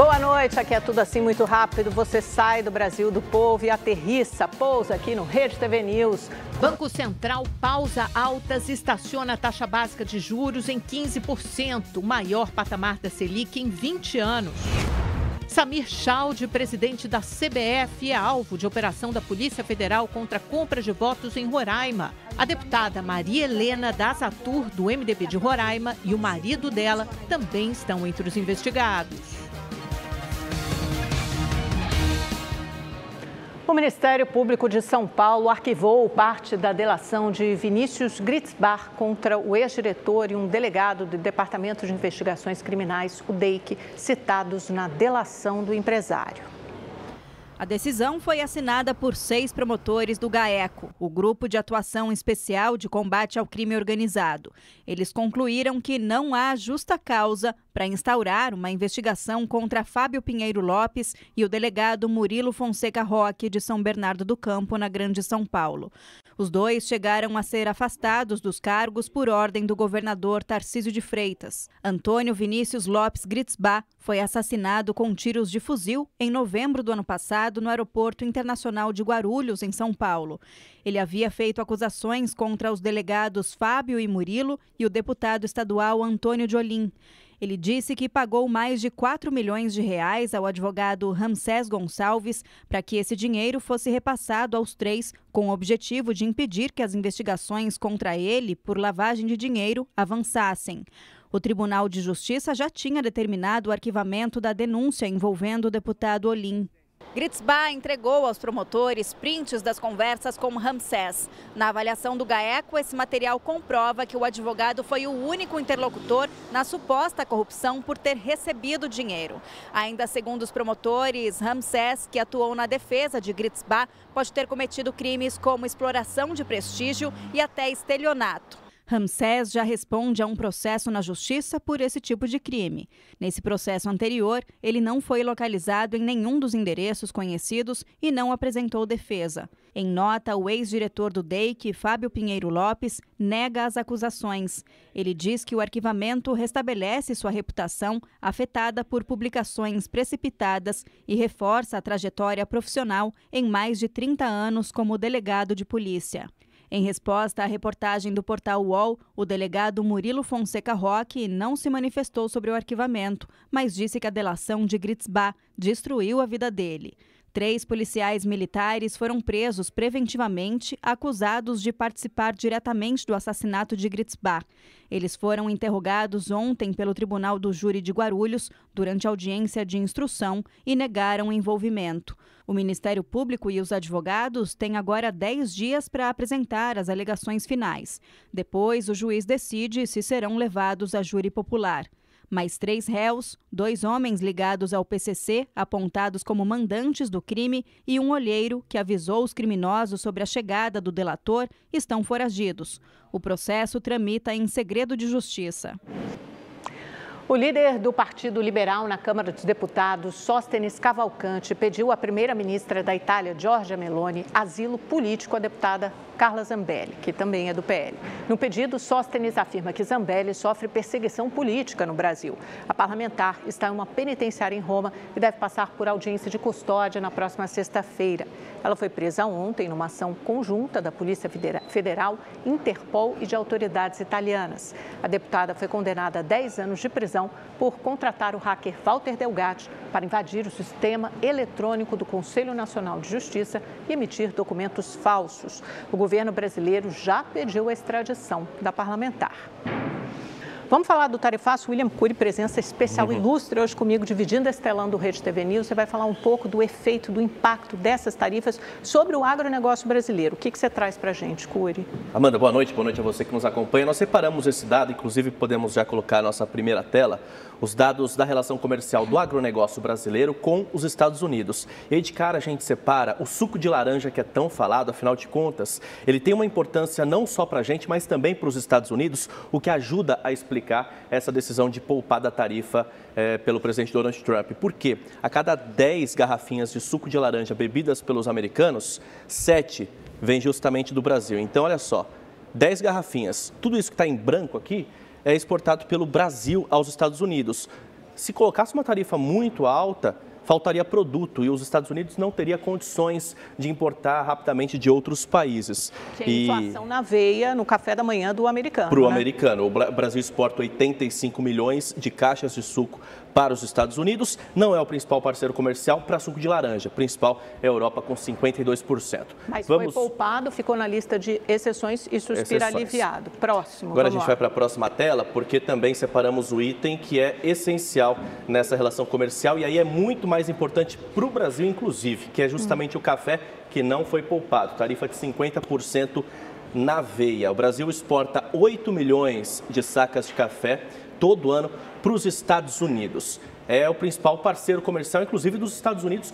Boa noite, aqui é tudo assim muito rápido. Você sai do Brasil do povo e aterrissa, pousa aqui no Rede TV News. Banco Central pausa altas e estaciona a taxa básica de juros em 15%, o maior patamar da Selic em 20 anos. Samir Chaldi, presidente da CBF, é alvo de operação da Polícia Federal contra a compra de votos em Roraima. A deputada Maria Helena Dazatur, do MDB de Roraima, e o marido dela também estão entre os investigados. O Ministério Público de São Paulo arquivou parte da delação de Vinícius Gritzbach contra o ex-diretor e um delegado do Departamento de Investigações Criminais, o DEIC, citados na delação do empresário. A decisão foi assinada por 6 promotores do GAECO, o Grupo de Atuação Especial de Combate ao Crime Organizado. Eles concluíram que não há justa causa para instaurar uma investigação contra Fábio Pinheiro Lopes e o delegado Murilo Fonseca Roque, de São Bernardo do Campo, na Grande São Paulo. Os dois chegaram a ser afastados dos cargos por ordem do governador Tarcísio de Freitas. Antônio Vinícius Lopes Gritzbach foi assassinado com tiros de fuzil em novembro do ano passado no Aeroporto Internacional de Guarulhos, em São Paulo. Ele havia feito acusações contra os delegados Fábio e Murilo e o deputado estadual Antônio de Olim. Ele disse que pagou mais de 4 milhões de reais ao advogado Ramsés Gonçalves para que esse dinheiro fosse repassado aos 3, com o objetivo de impedir que as investigações contra ele por lavagem de dinheiro avançassem. O Tribunal de Justiça já tinha determinado o arquivamento da denúncia envolvendo o deputado Olim. Gritzbach entregou aos promotores prints das conversas com Ramsés. Na avaliação do GAECO, esse material comprova que o advogado foi o único interlocutor na suposta corrupção por ter recebido dinheiro. Ainda segundo os promotores, Ramsés, que atuou na defesa de Gritzbach, pode ter cometido crimes como exploração de prestígio e até estelionato. Ramsés já responde a um processo na Justiça por esse tipo de crime. Nesse processo anterior, ele não foi localizado em nenhum dos endereços conhecidos e não apresentou defesa. Em nota, o ex-diretor do DEIC, Fábio Pinheiro Lopes, nega as acusações. Ele diz que o arquivamento restabelece sua reputação afetada por publicações precipitadas e reforça a trajetória profissional em mais de 30 anos como delegado de polícia. Em resposta à reportagem do portal UOL, o delegado Murilo Fonseca Roque não se manifestou sobre o arquivamento, mas disse que a delação de Gritzbach destruiu a vida dele. 3 policiais militares foram presos preventivamente, acusados de participar diretamente do assassinato de Gritzbach. Eles foram interrogados ontem pelo Tribunal do Júri de Guarulhos durante audiência de instrução e negaram o envolvimento. O Ministério Público e os advogados têm agora 10 dias para apresentar as alegações finais. Depois, o juiz decide se serão levados a júri popular. Mais 3 réus, 2 homens ligados ao PCC, apontados como mandantes do crime, e um olheiro que avisou os criminosos sobre a chegada do delator, estão foragidos. O processo tramita em segredo de justiça. O líder do Partido Liberal na Câmara dos Deputados, Sóstenes Cavalcante, pediu à primeira-ministra da Itália, Giorgia Meloni, asilo político à deputada Carla Zambelli, que também é do PL. No pedido, Sóstenes afirma que Zambelli sofre perseguição política no Brasil. A parlamentar está em uma penitenciária em Roma e deve passar por audiência de custódia na próxima sexta-feira. Ela foi presa ontem numa ação conjunta da Polícia Federal, Interpol e de autoridades italianas. A deputada foi condenada a 10 anos de prisão por contratar o hacker Walter Delgatti para invadir o sistema eletrônico do Conselho Nacional de Justiça e emitir documentos falsos. O governo brasileiro já pediu a extradição da parlamentar. Vamos falar do tarifaço. William Cury, presença especial ilustre hoje comigo, dividindo esse telão do Rede TV News. Você vai falar um pouco do efeito, do impacto dessas tarifas sobre o agronegócio brasileiro. O que você traz para a gente, Cury? Amanda, boa noite a você que nos acompanha. Nós separamos esse dado, inclusive podemos já colocar a nossa primeira tela, os dados da relação comercial do agronegócio brasileiro com os Estados Unidos. E aí de cara a gente separa o suco de laranja, que é tão falado, afinal de contas, ele tem uma importância não só para a gente, mas também para os Estados Unidos, o que ajuda a explicar essa decisão de poupar da tarifa pelo presidente Donald Trump. Por quê? A cada 10 garrafinhas de suco de laranja bebidas pelos americanos, 7 vêm justamente do Brasil. Então, olha só, 10 garrafinhas, tudo isso que está em branco aqui é exportado pelo Brasil aos Estados Unidos. se colocasse uma tarifa muito alta, faltaria produto e os Estados Unidos não teria condições de importar rapidamente de outros países. Tem inflação na veia no café da manhã do americano. Para o americano. O Brasil exporta 85 milhões de caixas de suco para os Estados Unidos. Não é o principal parceiro comercial para suco de laranja. O principal é a Europa com 52%. Mas foi poupado, ficou na lista de exceções e suspira aliviado. Próximo. Agora a gente vai para a próxima tela, porque também separamos o item que é essencial nessa relação comercial e aí é muito mais importante para o Brasil, inclusive, que é justamente o café que não foi poupado. Tarifa de 50% na veia. O Brasil exporta 8 milhões de sacas de café todo ano para os Estados Unidos. É o principal parceiro comercial, inclusive dos Estados Unidos,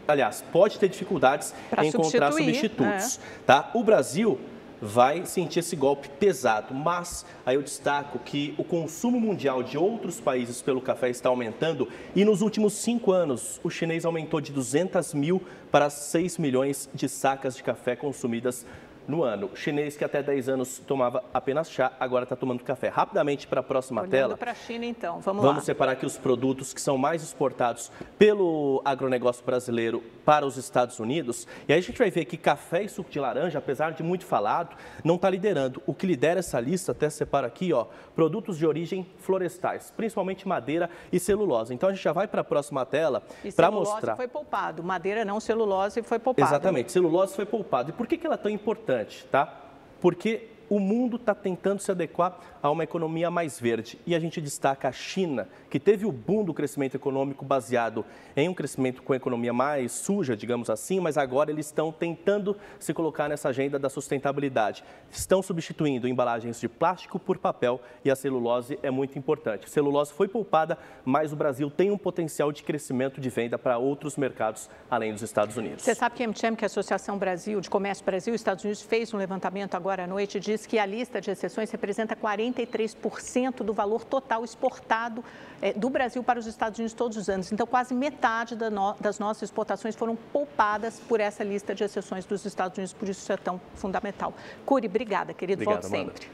aliás, pode ter dificuldades em encontrar substitutos. Tá? O Brasil vai sentir esse golpe pesado, mas aí eu destaco que o consumo mundial de outros países pelo café está aumentando e nos últimos 5 anos o chinês aumentou de 200 mil para 6 milhões de sacas de café consumidas no ano. O chinês que até 10 anos tomava apenas chá, agora está tomando café. Rapidamente para a próxima tela. Olhando para a China, então. Vamos separar aqui os produtos que são mais exportados pelo agronegócio brasileiro para os Estados Unidos. E aí a gente vai ver que café e suco de laranja, apesar de muito falado, não está liderando. O que lidera essa lista, até separa aqui, ó, produtos de origem florestais, principalmente madeira e celulose. Então a gente já vai para a próxima tela para mostrar. Celulose foi poupado, madeira não, celulose foi poupado. Exatamente, celulose foi poupado. E por que ela é tão importante? Tá? Porque o mundo está tentando se adequar a uma economia mais verde. E a gente destaca a China, que teve o boom do crescimento econômico baseado em um crescimento com a economia mais suja, digamos assim, mas agora eles estão tentando se colocar nessa agenda da sustentabilidade. Estão substituindo embalagens de plástico por papel e a celulose é muito importante. A celulose foi poupada, mas o Brasil tem um potencial de crescimento de venda para outros mercados além dos Estados Unidos. Você sabe que a AmCham, que é a Associação de Comércio Brasil e Estados Unidos, fez um levantamento agora à noite e diz que a lista de exceções representa 43% do valor total exportado do Brasil para os Estados Unidos todos os anos. Então, quase metade das nossas exportações foram poupadas por essa lista de exceções dos Estados Unidos, por isso isso é tão fundamental. Curi, obrigada, querido. Volte sempre.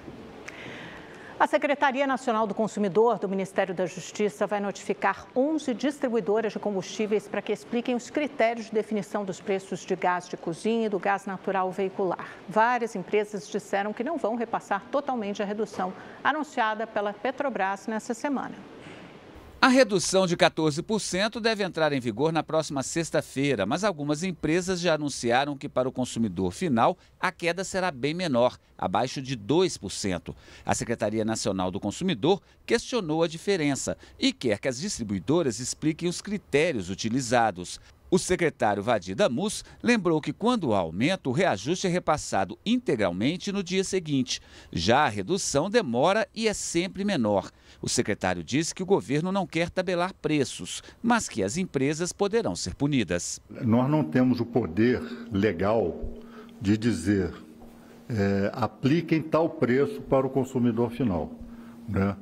A Secretaria Nacional do Consumidor do Ministério da Justiça vai notificar 11 distribuidoras de combustíveis para que expliquem os critérios de definição dos preços de gás de cozinha e do gás natural veicular. Várias empresas disseram que não vão repassar totalmente a redução anunciada pela Petrobras nessa semana. A redução de 14% deve entrar em vigor na próxima sexta-feira, mas algumas empresas já anunciaram que para o consumidor final a queda será bem menor, abaixo de 2%. A Secretaria Nacional do Consumidor questionou a diferença e quer que as distribuidoras expliquem os critérios utilizados. O secretário Vadir Damus lembrou que quando há aumento, o reajuste é repassado integralmente no dia seguinte. Já a redução demora e é sempre menor. O secretário disse que o governo não quer tabelar preços, mas que as empresas poderão ser punidas. Nós não temos o poder legal de dizer apliquem tal preço para o consumidor final, né?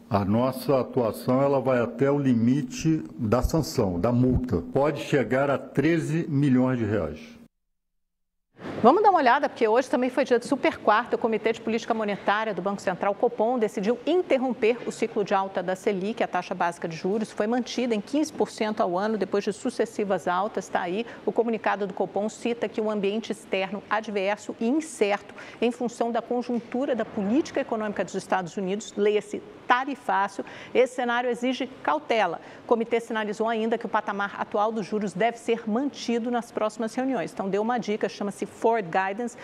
A nossa atuação ela vai até o limite da sanção, da multa. Pode chegar a 13 milhões de reais. Vamos dar uma olhada, porque hoje também foi dia de super quarta. O Comitê de Política Monetária do Banco Central, Copom, decidiu interromper o ciclo de alta da Selic. A taxa básica de juros foi mantida em 15% ao ano depois de sucessivas altas. Está aí, o comunicado do Copom cita que o ambiente externo adverso e incerto em função da conjuntura da política econômica dos Estados Unidos, leia-se tarifácio, esse cenário exige cautela. O comitê sinalizou ainda que o patamar atual dos juros deve ser mantido nas próximas reuniões. Então, deu uma dica, chama-se Forward Guidance,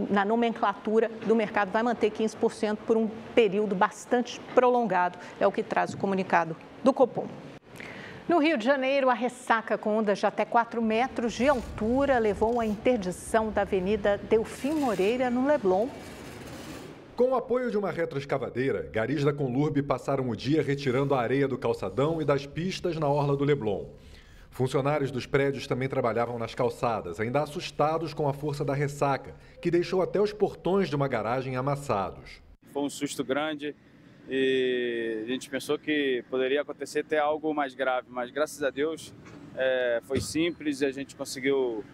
na nomenclatura do mercado, vai manter 15% por um período bastante prolongado, é o que traz o comunicado do Copom. No Rio de Janeiro, a ressaca com ondas de até 4 metros de altura levou à interdição da Avenida Delfim Moreira, no Leblon. Com o apoio de uma retroescavadeira, garis da Conlurb passaram o dia retirando a areia do calçadão e das pistas na orla do Leblon. Funcionários dos prédios também trabalhavam nas calçadas, ainda assustados com a força da ressaca, que deixou até os portões de uma garagem amassados. Foi um susto grande e a gente pensou que poderia acontecer até algo mais grave, mas graças a Deus foi simples e a gente conseguiu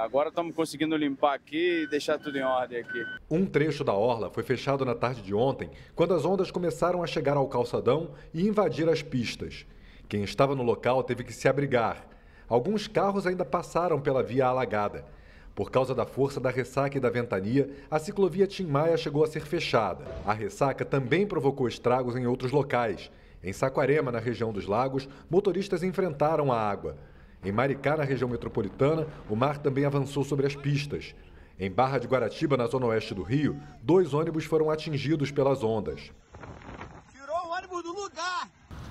Agora estamos conseguindo limpar aqui e deixar tudo em ordem aqui. Um trecho da orla foi fechado na tarde de ontem, quando as ondas começaram a chegar ao calçadão e invadir as pistas. Quem estava no local teve que se abrigar. Alguns carros ainda passaram pela via alagada. Por causa da força da ressaca e da ventania, a ciclovia Tim Maia chegou a ser fechada. A ressaca também provocou estragos em outros locais. Em Saquarema, na região dos Lagos, motoristas enfrentaram a água. Em Maricá, na região metropolitana, o mar também avançou sobre as pistas. Em Barra de Guaratiba, na zona oeste do Rio, 2 ônibus foram atingidos pelas ondas. Tirou o ônibus do lugar!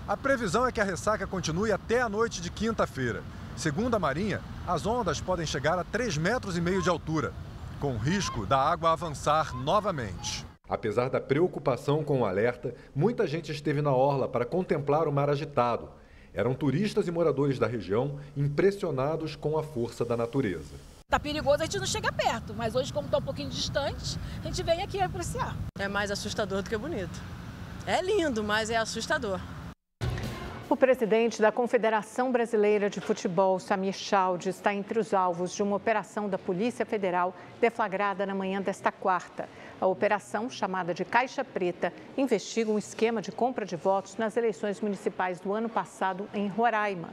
A previsão é que a ressaca continue até a noite de quinta-feira. Segundo a Marinha, as ondas podem chegar a 3,5 metros de altura, com risco da água avançar novamente. Apesar da preocupação com o alerta, muita gente esteve na orla para contemplar o mar agitado. Eram turistas e moradores da região impressionados com a força da natureza. Tá perigoso, a gente não chega perto, mas hoje, como está um pouquinho distante, a gente vem aqui apreciar. É mais assustador do que bonito. É lindo, mas é assustador. O presidente da Confederação Brasileira de Futebol, Samir Chaude, está entre os alvos de uma operação da Polícia Federal deflagrada na manhã desta quarta. A operação, chamada de Caixa Preta, investiga um esquema de compra de votos nas eleições municipais do ano passado em Roraima.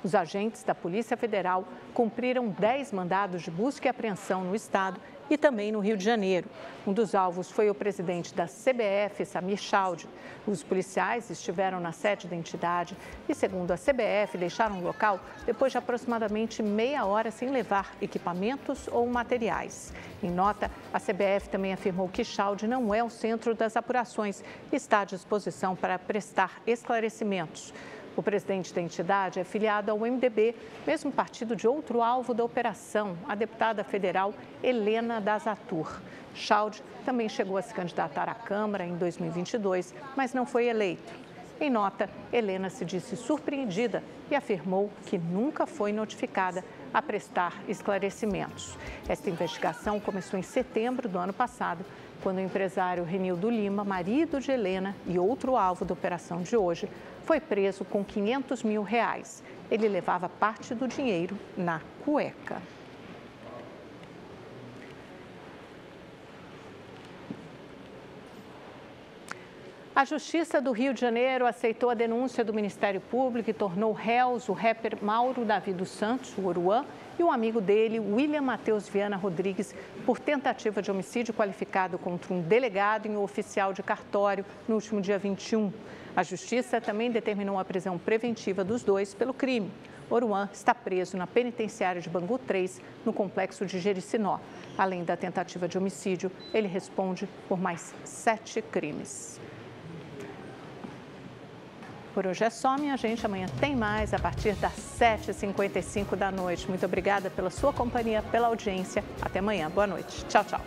Os agentes da Polícia Federal cumpriram 10 mandados de busca e apreensão no estado e também no Rio de Janeiro. Um dos alvos foi o presidente da CBF, Samir Chaude. Os policiais estiveram na sede da entidade e, segundo a CBF, deixaram o local depois de aproximadamente meia hora sem levar equipamentos ou materiais. Em nota, a CBF também afirmou que Chaude não é o centro das apurações e está à disposição para prestar esclarecimentos. O presidente da entidade é filiado ao MDB, mesmo partido de outro alvo da operação, a deputada federal Helena Dazatur. Chaude também chegou a se candidatar à Câmara em 2022, mas não foi eleito. Em nota, Helena se disse surpreendida e afirmou que nunca foi notificada a prestar esclarecimentos. Esta investigação começou em setembro do ano passado, quando o empresário Renildo Lima, marido de Helena e outro alvo da operação de hoje, foi preso com R$500 mil. Ele levava parte do dinheiro na cueca. A Justiça do Rio de Janeiro aceitou a denúncia do Ministério Público e tornou réus o rapper Mauro Davi dos Santos, o Oruan, e um amigo dele, William Matheus Viana Rodrigues, por tentativa de homicídio qualificado contra um delegado e um oficial de cartório no último dia 21. A Justiça também determinou a prisão preventiva dos dois pelo crime. Oruan está preso na penitenciária de Bangu 3, no complexo de Jericinó. Além da tentativa de homicídio, ele responde por mais 7 crimes. Por hoje é só, minha gente. Amanhã tem mais a partir das 7h55 da noite. Muito obrigada pela sua companhia, pela audiência. Até amanhã. Boa noite. Tchau, tchau.